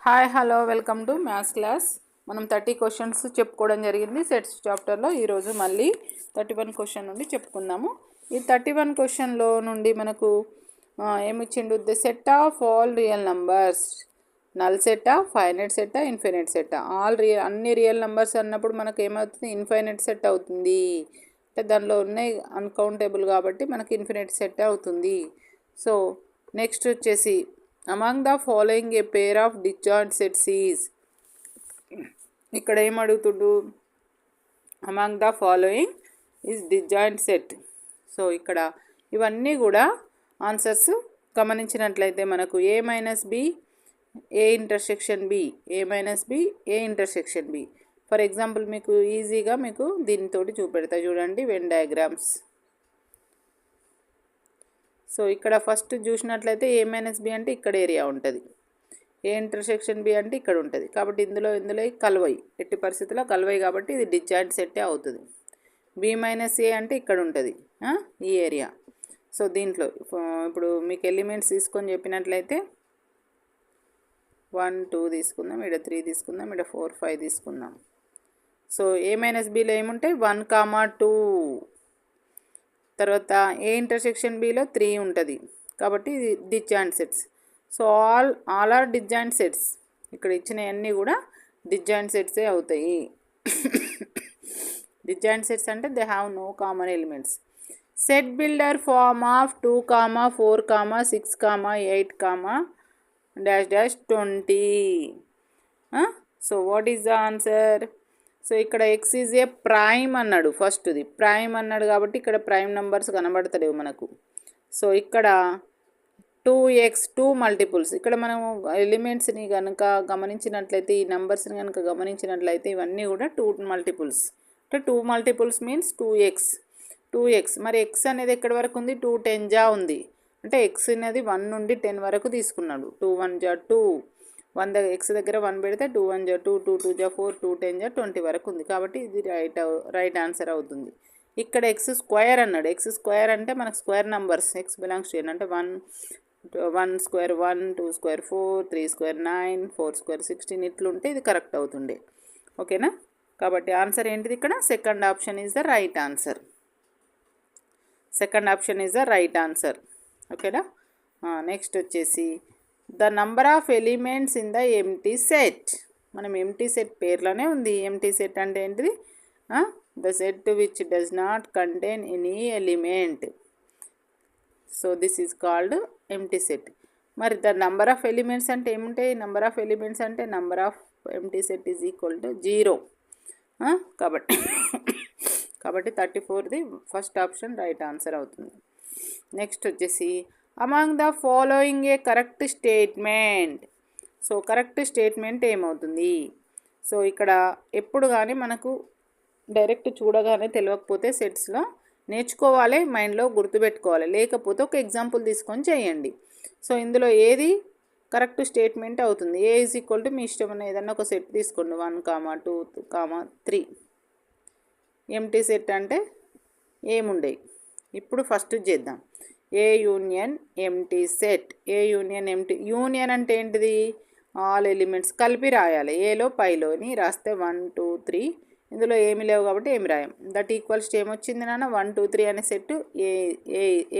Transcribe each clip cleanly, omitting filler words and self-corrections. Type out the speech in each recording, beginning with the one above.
Hi hello welcome to maths class. మనం 30 questions చెప్పుకోవడం జరిగింది సెట్స్ చాప్టర్లో. ఈరోజు మళ్ళీ 31 క్వశ్చన్ నుండి చెప్పుకుందాము. ఈ 31 క్వశ్చన్లో నుండి మనకు ఏమిచ్చిండు, the set of all real numbers, null సెట్టా, ఫైనైట్ సెట్టా, ఇన్ఫైనైట్ సెట్టా. అన్ని రియల్ నంబర్స్ అన్నప్పుడు మనకు ఏమవుతుంది, ఇన్ఫైనైట్ సెట్ అవుతుంది. అంటే దానిలో ఉన్నాయి అన్కౌంటబుల్ కాబట్టి మనకి ఇన్ఫినైట్ సెట్ అవుతుంది. సో నెక్స్ట్ వచ్చేసి among the following a pair of disjoint sets is. ఇక్కడ ఏం అడుగుతుడు, among the following is disjoint set. So ఇక్కడ ఇవన్నీ కూడా ఆన్సర్స్ గమనించినట్లయితే మనకు A minus B, A intersection B, A minus B, A intersection B. For example మీకు ఈజీగా మీకు దీనితోటి చూపెడతా చూడండి, వెన్ డయాగ్రామ్స్. సో ఇక్కడ ఫస్ట్ చూసినట్లయితే ఏ మైనస్ బి అంటే ఇక్కడ ఏరియా ఉంటుంది, ఏ ఇంటర్సెక్షన్ బి అంటే ఇక్కడ ఉంటుంది. కాబట్టి ఇందులో కలవై, ఎట్టి పరిస్థితుల్లో కలవై కాబట్టి ఇది డిస్జాయింట్ సెట్టే అవుతుంది. బి మైనస్ ఏ అంటే ఇక్కడ ఉంటుంది ఈ ఏరియా. సో దీంట్లో ఇప్పుడు మీకు ఎలిమెంట్స్ తీసుకొని చెప్పినట్లయితే 1 2 తీసుకుందాం, ఇక్కడ 3 తీసుకుందాం, ఇక్కడ 4 5 తీసుకుందాం. సో ఏ మైనస్ బిలో ఏముంటాయి, 1 2. తర్వాత ఏ ఇంటర్సెక్షన్ బిలో 3 ఉంటుంది కాబట్టి ఇది disjoint sets. So all are disjoint sets. ఇక్కడ ఇచ్చినవన్నీ కూడా డిస్జాయింట్ సెట్సే అవుతాయి. డిస్జాయింట్ సెట్స్ అంటే they have no common elements. Set builder form of 2, 4, 6, 8, -20. So what is the answer? So ఇక్కడ ఎక్స్ ఈజ్ ఏ ప్రైమ్ అన్నాడు, ఫస్ట్ది ప్రైమ్ అన్నాడు కాబట్టి ఇక్కడ ప్రైమ్ నెంబర్స్ కనబడతలేవు మనకు. సో ఇక్కడ 2x 2 మల్టిపుల్స్. ఇక్కడ మనము ఎలిమెంట్స్ని కనుక గమనించినట్లయితే, ఈ నెంబర్స్ని కనుక గమనించినట్లయితే ఇవన్నీ కూడా 2 మల్టిపుల్స్. అంటే 2 మల్టిపుల్స్ మీన్స్ 2x. మరి ఎక్స్ అనేది ఎక్కడి వరకు ఉంది, 2 10 ఉంది. అంటే ఎక్స్ అనేది 1 నుండి 10 వరకు తీసుకున్నాడు. 2 1 2, 1 ఎక్స్ దగ్గర 1 పెడితే 2 1 2, 2 2 4, 2 10 20 వరకు ఉంది. కాబట్టి ఇది రైట్ ఆన్సర్ అవుతుంది. ఇక్కడ ఎక్స్ స్క్వేర్ అన్నాడు. ఎక్స్ స్క్వేర్ అంటే మనకు square numbers, X belongs to N అంటే 1 స్క్వేర్ 1, 2 స్క్వేర్ 4, 3 స్క్వేర్ 9, 4 స్క్వేర్ 16 ఇట్లుంటే ఇది కరెక్ట్ అవుతుండే. ఓకేనా? కాబట్టి ఆన్సర్ ఏంటిది ఇక్కడ? Second option is the right answer. Second option is the right answer. ఓకేనా? నెక్స్ట్ వచ్చేసి the number of elements in the empty set. మనం ఎంటీ సెట్ పేర్లోనే ఉంది. ఎంటీ సెట్ అంటే ఏంటిది? The set which does not contain any element. So this is called empty set. మరి the number of elements అంటే ఏముంటాయి? Number of elements అంటే number of empty set is equal to 0. కాబట్టి 34ది first option right answer అవుతుంది. Next వచ్చేసి among the following A correct statement. So correct statement ఏమవుతుంది? So ఇక్కడ ఎప్పుడు కానీ మనకు డైరెక్ట్ చూడగానే తెలియకపోతే సెట్స్లో నేర్చుకోవాలి, మైండ్లో గుర్తుపెట్టుకోవాలి. లేకపోతే ఒక ఎగ్జాంపుల్ తీసుకొని చేయండి. సో ఇందులో ఏది కరెక్ట్ స్టేట్మెంట్ అవుతుంది? ఏ ఈజ్ ఈక్వల్ టు మీ ఇష్టమైన ఏదన్నా ఒక సెట్ తీసుకోండి, 1 2 3. ఎంటీ సెట్ అంటే ఏముండేవి? ఇప్పుడు ఫస్ట్ చేద్దాం. ఏ యూనియన్ ఎంటీ సెట్. ఏ యూనియన్ ఎంటీ. యూనియన్ అంటే ఏంటిది? ఆల్ ఎలిమెంట్స్ కలిపి రాయాలి. ఏలో పైలోని రాస్తే 1 2 3. ఇందులో ఏమి లేవు కాబట్టి ఏమి రాయం. దట్ ఈక్వల్స్ ఏమొచ్చింది నాన్న? 1 2 3 అనే సెట్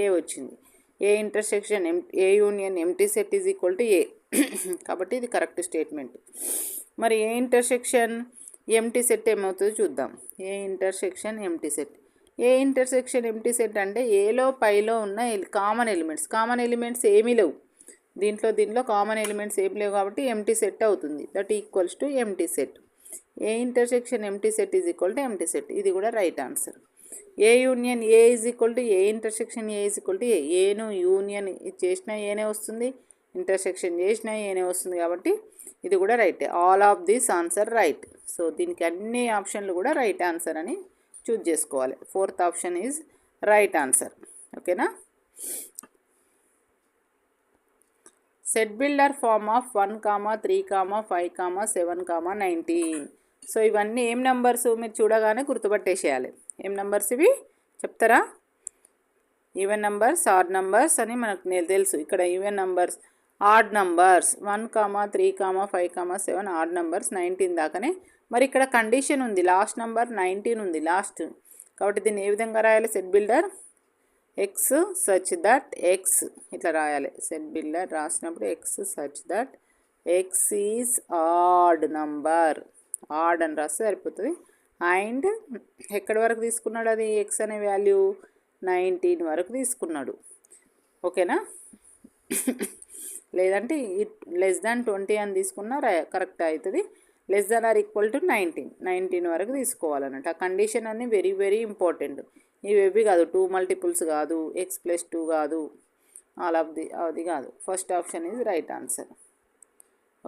ఏ వచ్చింది. A intersection A union empty set is equal to A. కాబట్టి ఇది కరెక్ట్ స్టేట్మెంట్. మరి ఏ ఇంటర్సెక్షన్ ఎంటీ సెట్ ఏమవుతుందో చూద్దాం. ఏ intersection empty set. A intersection empty set అంటే ఏలో పైలో ఉన్న కామన్ ఎలిమెంట్స్ ఏమీ లేవు. దీంట్లో కామన్ ఎలిమెంట్స్ ఏమి లేవు కాబట్టి ఎంటీ సెట్ అవుతుంది. That equals to empty set. A intersection empty set is equal to empty set. ఇది కూడా right answer. A union A is equal to A intersection A is equal to A. ఏను union చేసినా ఏనే వస్తుంది, intersection చేసినా ఏనే వస్తుంది. కాబట్టి ఇది కూడా right. All of this answer right. So దీనికి అన్ని ఆప్షన్లు కూడా రైట్ ఆన్సర్ అని చూజ్ చేసుకోవాలి. 4th option is right answer. ఓకేనా? Set builder form of 1, 3, 5, 7, 19. So ఇవన్నీ ఏం నెంబర్స్? మీరు చూడగానే గుర్తుపట్టేసేయాలి. ఏం నెంబర్స్ ఇవి చెప్తారా? ఈవెన్ నెంబర్స్, ఆడ్ నెంబర్స్ అని మనకు తెలుసు. ఇక్కడ even numbers odd numbers 1, 3, 5, 7 add numbers 19 దాకానే. మరి ఇక్కడ కండిషన్ ఉంది, లాస్ట్ నెంబర్ 19 ఉంది లాస్ట్. కాబట్టి దీన్ని ఏ విధంగా రాయాలి? Set builder x such that x ఇట్లా రాయాలి. సెట్ బిల్డర్ రాసినప్పుడు x such that x is odd number, odd అని రాస్తే సరిపోతుంది. అండ్ ఎక్కడి వరకు తీసుకున్నాడు అది ఎక్స్ అనే వాల్యూ? 19 వరకు తీసుకున్నాడు. ఓకేనా? లేదంటే లెస్ దాన్ 20 అని తీసుకున్నా కరెక్ట్ అవుతుంది. Less than or equal to 19 వరకు తీసుకోవాలన్నట్టు. ఆ కండిషన్ అన్ని వెరీ వెరీ ఇంపార్టెంట్. ఇవి కాదు, 2 మల్టిపుల్స్ కాదు, x+2 కాదు, ఆల్ ఆఫ్ అది కాదు. First option is right answer.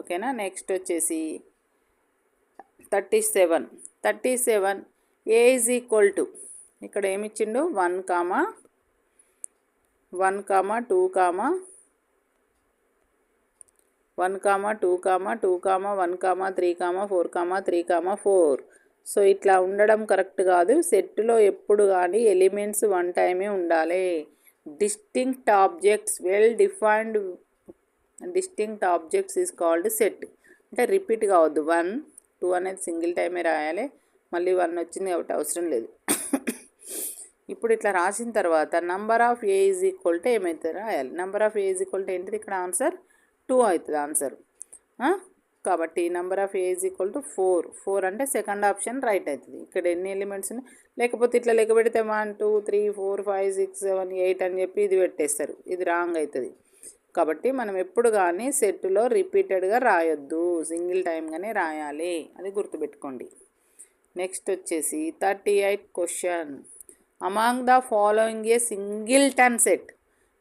ఓకేనా? నెక్స్ట్ వచ్చేసి 37 ఏ ఈజ్ ఈక్వల్ టు, ఇక్కడ ఏమి ఇచ్చిండు? 1, 2, 2, 1, 3, 4, 4. సో ఇట్లా ఉండడం కరెక్ట్ కాదు. సెట్లో ఎప్పుడు కానీ ఎలిమెంట్స్ 1 టైమే ఉండాలి. Distinct objects, well defined distinct objects is called set. అంటే రిపీట్ కావద్దు. 1, 2 అనేది సింగిల్ టైమే రాయాలి. మళ్ళీ 1 వచ్చింది కాబట్టి అవసరం లేదు. ఇప్పుడు ఇట్లా రాసిన తర్వాత number of A is equal to ఏమవుతుంది రాయాలి. Number of A is equal to ఏంటిది? ఇక్కడ ఆన్సర్ 2 అవుతుంది ఆన్సర్. కాబట్టి number of A is equal to 4 అంటే సెకండ్ ఆప్షన్ రైట్ అవుతుంది. ఇక్కడ ఎన్ని ఎలిమెంట్స్ ఉన్నాయి? లేకపోతే ఇట్లా లెక్క పెడితే 1, 2, 3, 4, 5, 6, 7, 8 అని చెప్పి ఇది పెట్టేస్తారు. ఇది రాంగ్ అవుతుంది. కాబట్టి మనం ఎప్పుడు కానీ సెట్లో రిపీటెడ్గా రాయొద్దు, సింగిల్ టైమ్గానే రాయాలి. అది గుర్తుపెట్టుకోండి. నెక్స్ట్ వచ్చేసి 38 question. Among the following A singleton set.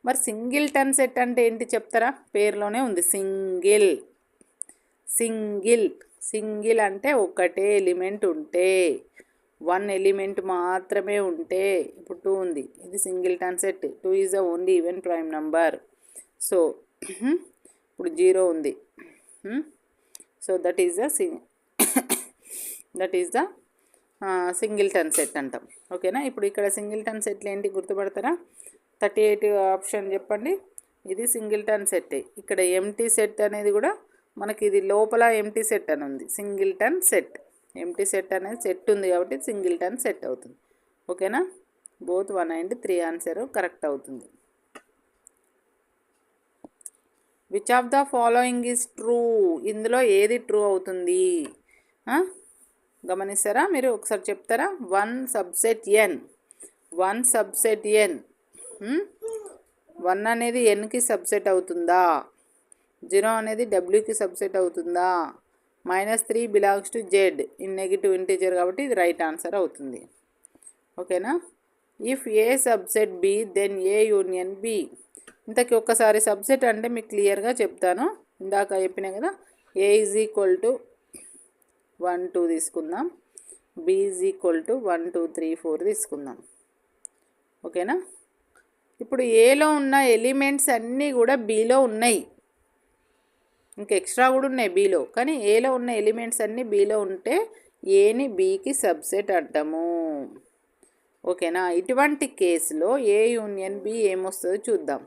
మరి సింగిల్టన్ సెట్ అంటే ఏంటి చెప్తారా? పేరులోనే ఉంది సింగిల్ అంటే ఒకటే ఎలిమెంట్ ఉంటే, 1 ఎలిమెంట్ మాత్రమే ఉంటే. ఇప్పుడు 2 ఉంది, ఇది singleton set. 2 is the only even prime number. So ఇప్పుడు 0 ఉంది. So that is the singleton set అంటాం. ఓకేనా? ఇప్పుడు ఇక్కడ సింగిల్టన్ సెట్లు ఏంటి గుర్తుపడతారా? 38 ఆప్షన్ చెప్పండి. ఇది సింగిల్టన్ సెట్. ఇక్కడ ఎంటీ సెట్ అనేది కూడా మనకి ఇది లోపల ఎంటీ సెట్ అని ఉంది. సింగిల్టన్ సెట్, ఎంటీ సెట్ అనేది సెట్ ఉంది కాబట్టి సింగిల్టన్ సెట్ అవుతుంది. ఓకేనా? బోత్ 1 and 3 ఆన్సర్ కరెక్ట్ అవుతుంది. Which of the following is true. ఇందులో ఏది ట్రూ అవుతుంది గమనిస్తారా? మీరు ఒకసారి చెప్తారా? 1 సబ్సెట్ n 1 అనేది nకి సబ్సెట్ అవుతుందా? 0 అనేది wకి సబ్సెట్ అవుతుందా? -3 belongs to z in negative integer కాబట్టి ఇది రైట్ ఆన్సర్ అవుతుంది. ఓకేనా? If a subset b then a union b. ఇంతకీ ఒక్కసారి సబ్సెట్ అంటే మీకు క్లియర్గా చెప్తాను. ఇందాక చెప్పినా కదా, ఏ ఈజ్ ఈక్వల్ టు 1, 2 తీసుకుందాం, బి ఈజ్ ఈక్వల్ టు 1, 2, 3, 4 తీసుకుందాం. ఓకేనా? ఇప్పుడు ఏలో ఉన్న ఎలిమెంట్స్ అన్నీ కూడా బీలో ఉన్నాయి, ఇంకా ఎక్స్ట్రా కూడా ఉన్నాయి బీలో. కానీ ఏలో ఉన్న ఎలిమెంట్స్ అన్నీ బీలో ఉంటే ఏని బీకి సబ్సెట్ అంటాము. ఓకేనా? ఇటువంటి కేసులో ఏ యూనియన్ బి ఏమొస్తుందో చూద్దాం.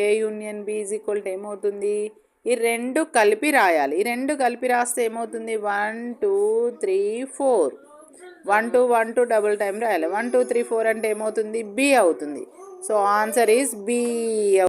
A union B is equal to ఏమవుతుంది? ఈ 2 కలిపి రాయాలి. ఈ 2 కలిపి రాస్తే ఏమవుతుంది? 1, 2, 3, 4. 1, 2, 1, 2 డబుల్ టైం రాయాలి. 1, 2, 3, 4 అంటే ఏమవుతుంది? బి అవుతుంది. So answer is B.